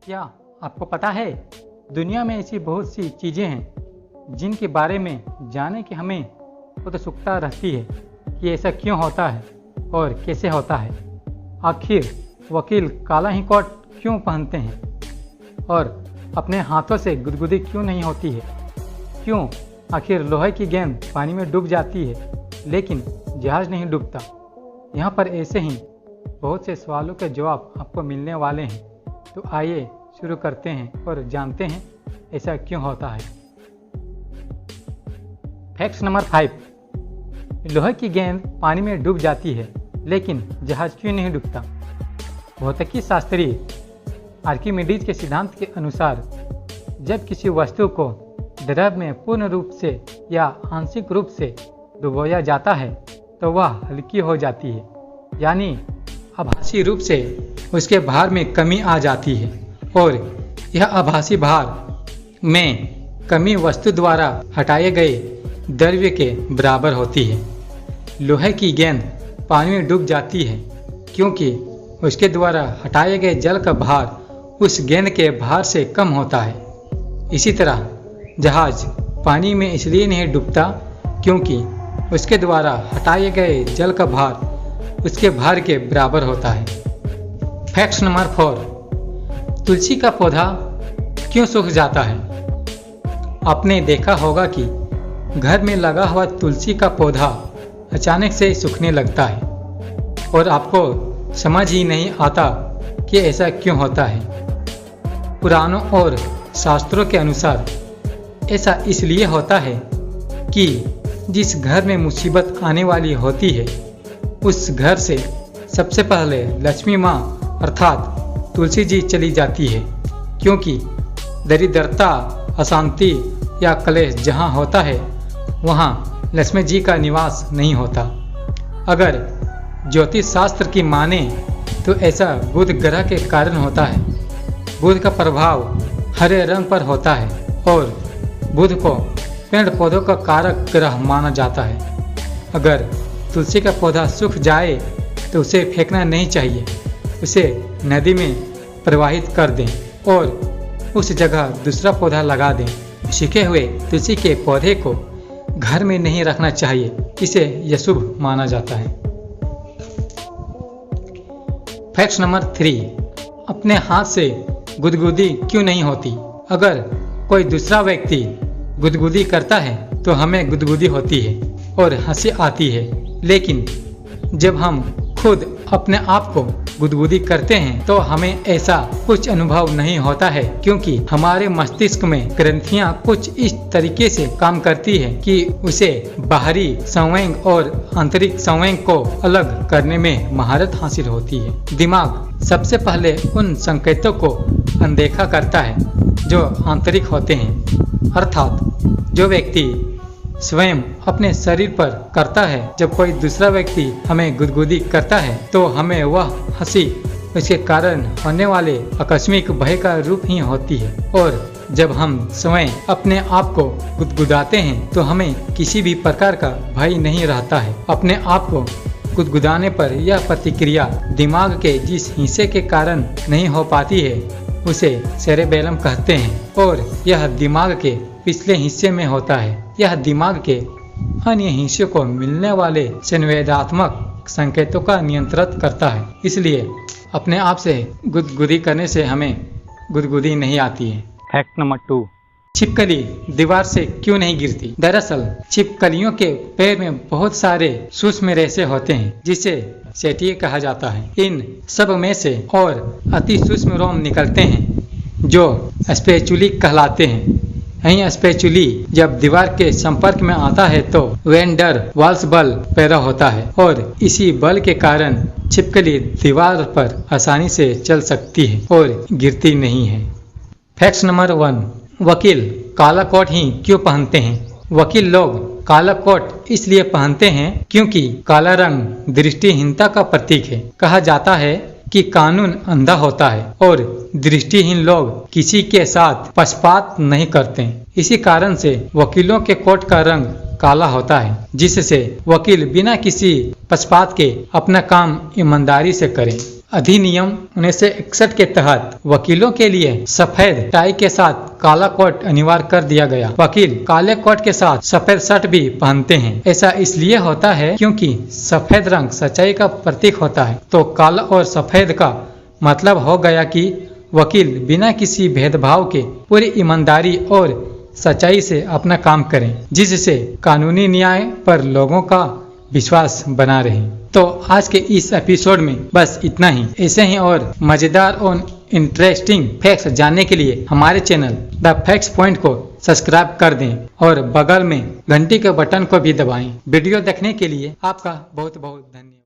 क्या आपको पता है दुनिया में ऐसी बहुत सी चीज़ें हैं जिनके बारे में जाने की हमें उत्सुकता रहती है कि ऐसा क्यों होता है और कैसे होता है। आखिर वकील काला ही कोट क्यों पहनते हैं और अपने हाथों से गुदगुदी क्यों नहीं होती है? क्यों आखिर लोहे की गेंद पानी में डूब जाती है लेकिन जहाज़ नहीं डूबता? यहाँ पर ऐसे ही बहुत से सवालों के जवाब आपको मिलने वाले हैं। तो आइए शुरू करते हैं और जानते हैं ऐसा क्यों होता है। फैक्ट नंबर 5, लोहे की गेंद पानी में डूब जाती है लेकिन जहाज क्यों नहीं डूबता? भौतिकी शास्त्री आर्किमिडीज के सिद्धांत के अनुसार जब किसी वस्तु को द्रव में पूर्ण रूप से या आंशिक रूप से डुबोया जाता है तो वह हल्की हो जाती है, यानी आभासी रूप से उसके भार में कमी आ जाती है और यह आभासी भार में कमी वस्तु द्वारा हटाए गए द्रव्य के बराबर होती है। लोहे की गेंद पानी में डूब जाती है क्योंकि उसके द्वारा हटाए गए जल का भार उस गेंद के भार से कम होता है। इसी तरह जहाज पानी में इसलिए नहीं डूबता क्योंकि उसके द्वारा हटाए गए जल का भार उसके भार के बराबर होता है। फैक्ट नंबर 4, तुलसी का पौधा क्यों सूख जाता है? आपने देखा होगा कि घर में लगा हुआ तुलसी का पौधा अचानक से सूखने लगता है और आपको समझ ही नहीं आता कि ऐसा क्यों होता है। पुराणों और शास्त्रों के अनुसार ऐसा इसलिए होता है कि जिस घर में मुसीबत आने वाली होती है उस घर से सबसे पहले लक्ष्मी माँ अर्थात तुलसी जी चली जाती है, क्योंकि दरिद्रता, अशांति या क्लेश जहाँ होता है वहाँ लक्ष्मी जी का निवास नहीं होता। अगर ज्योतिष शास्त्र की माने तो ऐसा बुध ग्रह के कारण होता है। बुध का प्रभाव हरे रंग पर होता है और बुध को पेड़ पौधों का कारक ग्रह माना जाता है। अगर तुलसी का पौधा सूख जाए तो उसे फेंकना नहीं चाहिए, उसे नदी में प्रवाहित कर दें और उस जगह दूसरा पौधा लगा दें। सूखे हुए तुलसी के पौधे को घर में नहीं रखना चाहिए, इसे अशुभ माना जाता है। फैक्ट नंबर 3, अपने हाथ से गुदगुदी क्यों नहीं होती? अगर कोई दूसरा व्यक्ति गुदगुदी करता है तो हमें गुदगुदी होती है और हंसी आती है, लेकिन जब हम खुद अपने आप को गुदगुदी करते हैं तो हमें ऐसा कुछ अनुभव नहीं होता है, क्योंकि हमारे मस्तिष्क में ग्रंथियां कुछ इस तरीके से काम करती है कि उसे बाहरी संवेग और आंतरिक संवेग को अलग करने में महारत हासिल होती है। दिमाग सबसे पहले उन संकेतों को अनदेखा करता है जो आंतरिक होते हैं, अर्थात जो व्यक्ति स्वयं अपने शरीर पर करता है। जब कोई दूसरा व्यक्ति हमें गुदगुदी करता है तो हमें वह हंसी उसके कारण होने वाले आकस्मिक भय का रूप ही होती है, और जब हम स्वयं अपने आप को गुदगुदाते हैं तो हमें किसी भी प्रकार का भय नहीं रहता है। अपने आप को गुदगुदाने पर यह प्रतिक्रिया दिमाग के जिस हिस्से के कारण नहीं हो पाती है उसे सेरेबेलम कहते हैं, और यह दिमाग के पिछले हिस्से में होता है। यह दिमाग के अन्य हिस्सों को मिलने वाले संवेदनात्मक संकेतों का नियंत्रित करता है। इसलिए अपने आप से गुदगुदी करने से हमें गुदगुदी नहीं आती है। फैक्ट नंबर 2, छिपकली दीवार से क्यों नहीं गिरती? दरअसल छिपकलियों के पैर में बहुत सारे सूक्ष्म रेशे होते हैं जिसे सेटिए कहा जाता है। इन सब में से और अति सूक्ष्म रोम निकलते हैं जो स्पेचुली कहलाते हैं। यही स्पेचुली जब दीवार के संपर्क में आता है तो वेंडर वाल्स बल पैदा होता है और इसी बल के कारण छिपकली दीवार पर आसानी से चल सकती है और गिरती नहीं है। फैक्ट नंबर 1, वकील काला कोट ही क्यों पहनते हैं? वकील लोग काला कोट इसलिए पहनते हैं क्योंकि काला रंग दृष्टिहीनता का प्रतीक है। कहा जाता है कि कानून अंधा होता है और दृष्टिहीन लोग किसी के साथ पक्षपात नहीं करते। इसी कारण से वकीलों के कोट का रंग काला होता है, जिससे वकील बिना किसी पक्षपात के अपना काम ईमानदारी से करें। अधिनियम 1961 के तहत वकीलों के लिए सफेद टाई के साथ काला कोट अनिवार्य कर दिया गया। वकील काले कोट के साथ सफेद शर्ट भी पहनते हैं। ऐसा इसलिए होता है क्योंकि सफेद रंग सच्चाई का प्रतीक होता है। तो काला और सफेद का मतलब हो गया कि वकील बिना किसी भेदभाव के पूरी ईमानदारी और सच्चाई से अपना काम करें, जिससे कानूनी न्याय पर लोगों का विश्वास बना रहे। तो आज के इस एपिसोड में बस इतना ही। ऐसे ही और मजेदार और इंटरेस्टिंग फैक्ट्स जानने के लिए हमारे चैनल द फैक्ट्स पॉइंट को सब्सक्राइब कर दें और बगल में घंटी के बटन को भी दबाएं। वीडियो देखने के लिए आपका बहुत बहुत धन्यवाद।